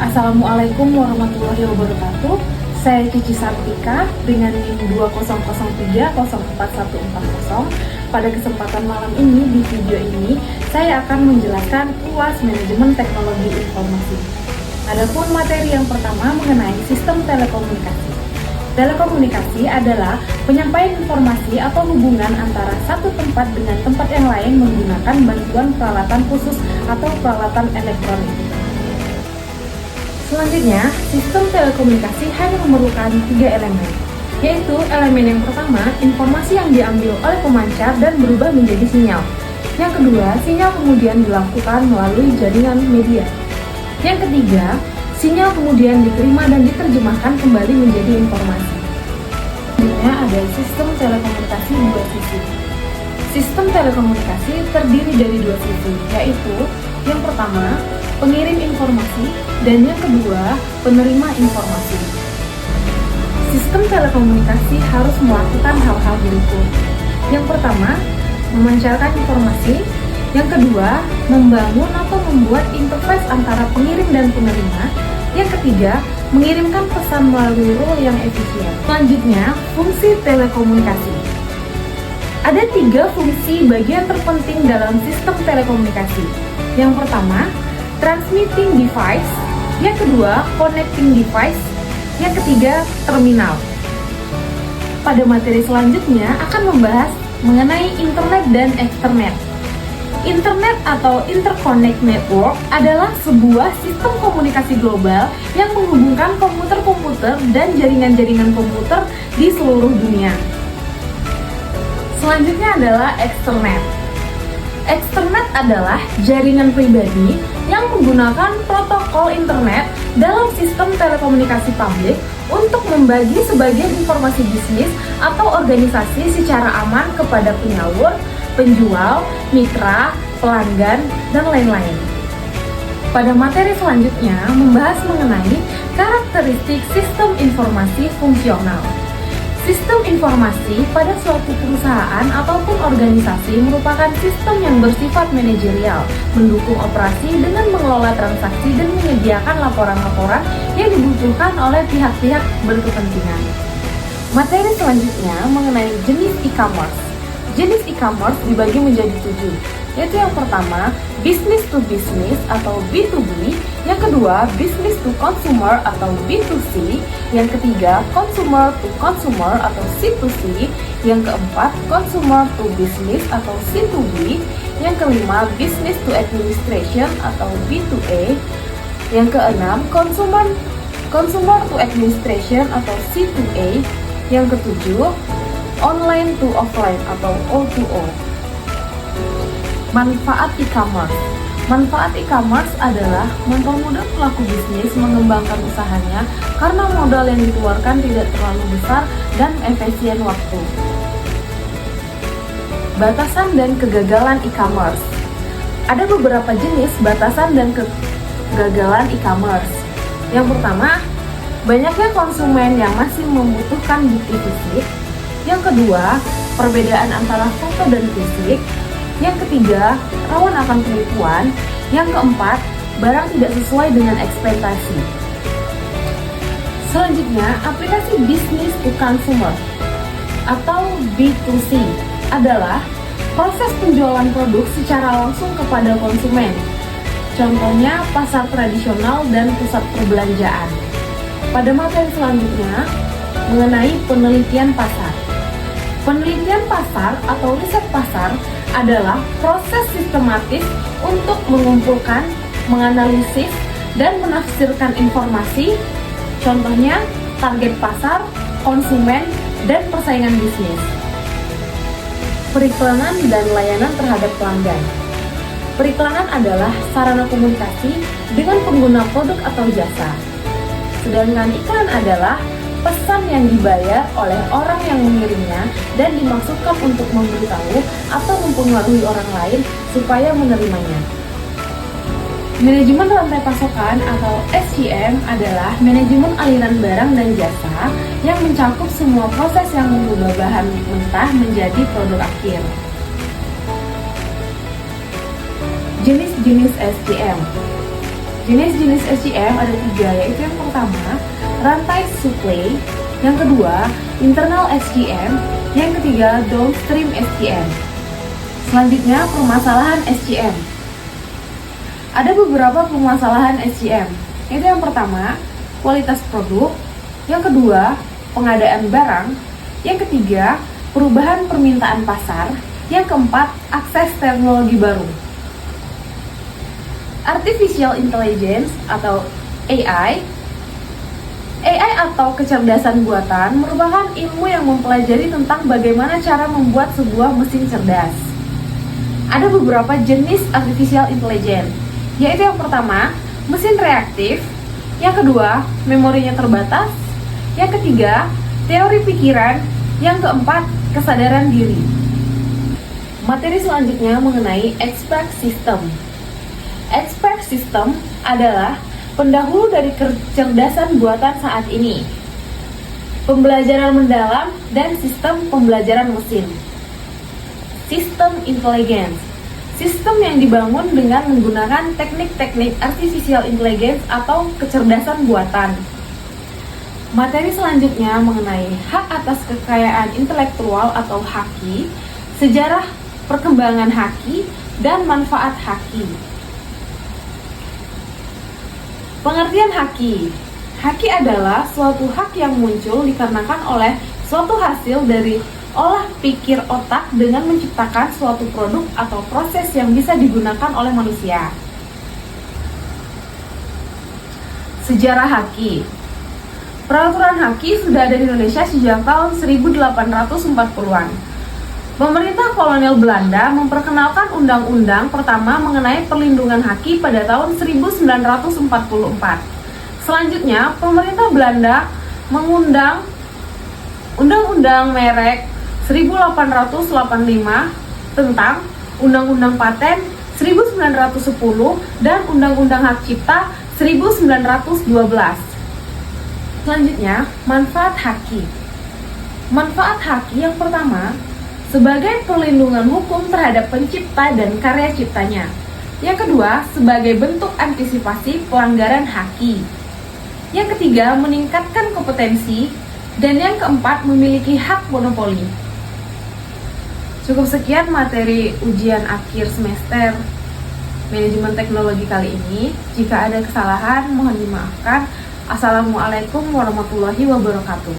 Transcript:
Assalamualaikum warahmatullahi wabarakatuh. Saya Cici Sartika dengan NIM 2003041140. Pada kesempatan malam ini, di video ini, saya akan menjelaskan UAS Manajemen Teknologi Informasi. Adapun materi yang pertama mengenai sistem telekomunikasi. Telekomunikasi adalah penyampaian informasi atau hubungan antara satu tempat dengan tempat yang lain menggunakan bantuan peralatan khusus atau peralatan elektronik. Selanjutnya, sistem telekomunikasi hanya memerlukan 3 elemen, yaitu elemen yang pertama, informasi yang diambil oleh pemancar dan berubah menjadi sinyal. Yang kedua, sinyal kemudian dilakukan melalui jaringan media. Yang ketiga, sinyal kemudian diterima dan diterjemahkan kembali menjadi informasi. Selanjutnya ada sistem telekomunikasi dua sisi. Sistem telekomunikasi terdiri dari 2 sisi, yaitu yang pertama, pengirim informasi, dan yang kedua, penerima informasi. Sistem telekomunikasi harus melakukan hal-hal berikut. Yang pertama, memancarkan informasi. Yang kedua, membangun atau membuat interface antara pengirim dan penerima. Yang ketiga, mengirimkan pesan melalui rule yang efisien. Selanjutnya, fungsi telekomunikasi. Ada 3 fungsi bagian terpenting dalam sistem telekomunikasi. Yang pertama, transmitting device. Yang kedua, connecting device. Yang ketiga, terminal. Pada materi selanjutnya akan membahas mengenai internet dan externet. Internet atau interconnect network adalah sebuah sistem komunikasi global yang menghubungkan komputer-komputer dan jaringan-jaringan komputer di seluruh dunia. Selanjutnya adalah externet. Externet adalah jaringan pribadi yang menggunakan protokol internet dalam sistem telekomunikasi publik untuk membagi sebagian informasi bisnis atau organisasi secara aman kepada penyalur, penjual, mitra, pelanggan, dan lain-lain. Pada materi selanjutnya membahas mengenai karakteristik sistem informasi fungsional. Sistem informasi pada suatu perusahaan ataupun organisasi merupakan sistem yang bersifat manajerial, mendukung operasi dengan mengelola transaksi dan menyediakan laporan-laporan yang dibutuhkan oleh pihak-pihak berkepentingan. Materi selanjutnya mengenai jenis e-commerce. Jenis e-commerce dibagi menjadi 7, yaitu yang pertama, business to business atau B2B, yang kedua, business to consumer atau B2C, yang ketiga, consumer to consumer atau C2C, yang keempat, consumer to business atau C2B, yang kelima, business to administration atau B2A, yang keenam, consumer to administration atau C2A, yang ketujuh, online to offline atau O2O. Manfaat e-commerce. Manfaat e-commerce adalah mempermudah pelaku bisnis mengembangkan usahanya karena modal yang dikeluarkan tidak terlalu besar dan efisien waktu. Batasan dan kegagalan e-commerce. Ada beberapa jenis batasan dan kegagalan e-commerce. Yang pertama, banyaknya konsumen yang masih membutuhkan bukti fisik. Yang kedua, perbedaan antara foto dan fisik. Yang ketiga, rawan akan penipuan. Yang keempat, barang tidak sesuai dengan ekspektasi. Selanjutnya, aplikasi business to consumer atau B2C adalah proses penjualan produk secara langsung kepada konsumen. Contohnya, pasar tradisional dan pusat perbelanjaan. Pada materi selanjutnya, mengenai penelitian pasar. Penelitian pasar atau riset pasar adalah proses sistematis untuk mengumpulkan, menganalisis, dan menafsirkan informasi, contohnya target pasar, konsumen, dan persaingan bisnis. Periklanan dan layanan terhadap pelanggan. Periklanan adalah sarana komunikasi dengan pengguna produk atau jasa. Sedangkan iklan adalah pesan yang dibayar oleh orang yang mengirimnya dan dimaksudkan untuk memberitahu atau mempengaruhi orang lain supaya menerimanya. Manajemen rantai pasokan atau SCM adalah manajemen aliran barang dan jasa yang mencakup semua proses yang mengubah bahan mentah menjadi produk akhir. Jenis-jenis SCM. Jenis-jenis SCM ada 3, yaitu yang pertama, rantai supply, yang kedua, internal SCM, yang ketiga, downstream SCM. Selanjutnya, permasalahan SCM. Ada beberapa permasalahan SCM, yaitu yang pertama, kualitas produk, yang kedua, pengadaan barang, yang ketiga, perubahan permintaan pasar, yang keempat, akses teknologi baru. Artificial Intelligence atau AI atau kecerdasan buatan merupakan ilmu yang mempelajari tentang bagaimana cara membuat sebuah mesin cerdas. Ada beberapa jenis Artificial Intelligence, yaitu yang pertama, mesin reaktif, yang kedua, memorinya terbatas, yang ketiga, teori pikiran, yang keempat, kesadaran diri. Materi selanjutnya mengenai Expert System. Expert System adalah pendahulu dari kecerdasan buatan saat ini, pembelajaran mendalam, dan sistem pembelajaran mesin. Sistem Intelligence, sistem yang dibangun dengan menggunakan teknik-teknik Artificial Intelligence atau kecerdasan buatan. Materi selanjutnya mengenai hak atas kekayaan intelektual atau haki, sejarah perkembangan haki, dan manfaat haki. Pengertian haki. Haki adalah suatu hak yang muncul dikarenakan oleh suatu hasil dari olah pikir otak dengan menciptakan suatu produk atau proses yang bisa digunakan oleh manusia. Sejarah haki. Peraturan haki sudah ada di Indonesia sejak tahun 1840-an. Pemerintah kolonial Belanda memperkenalkan undang-undang pertama mengenai perlindungan haki pada tahun 1944. Selanjutnya, pemerintah Belanda mengundang Undang-Undang Merek 1885 tentang Undang-Undang Paten 1910 dan Undang-Undang Hak Cipta 1912. Selanjutnya, manfaat haki. Manfaat haki yang pertama, sebagai perlindungan hukum terhadap pencipta dan karya ciptanya. Yang kedua, sebagai bentuk antisipasi pelanggaran haki. Yang ketiga, meningkatkan kompetensi. Dan yang keempat, memiliki hak monopoli. Cukup sekian materi ujian akhir semester manajemen teknologi kali ini. Jika ada kesalahan, mohon dimaafkan. Assalamualaikum warahmatullahi wabarakatuh.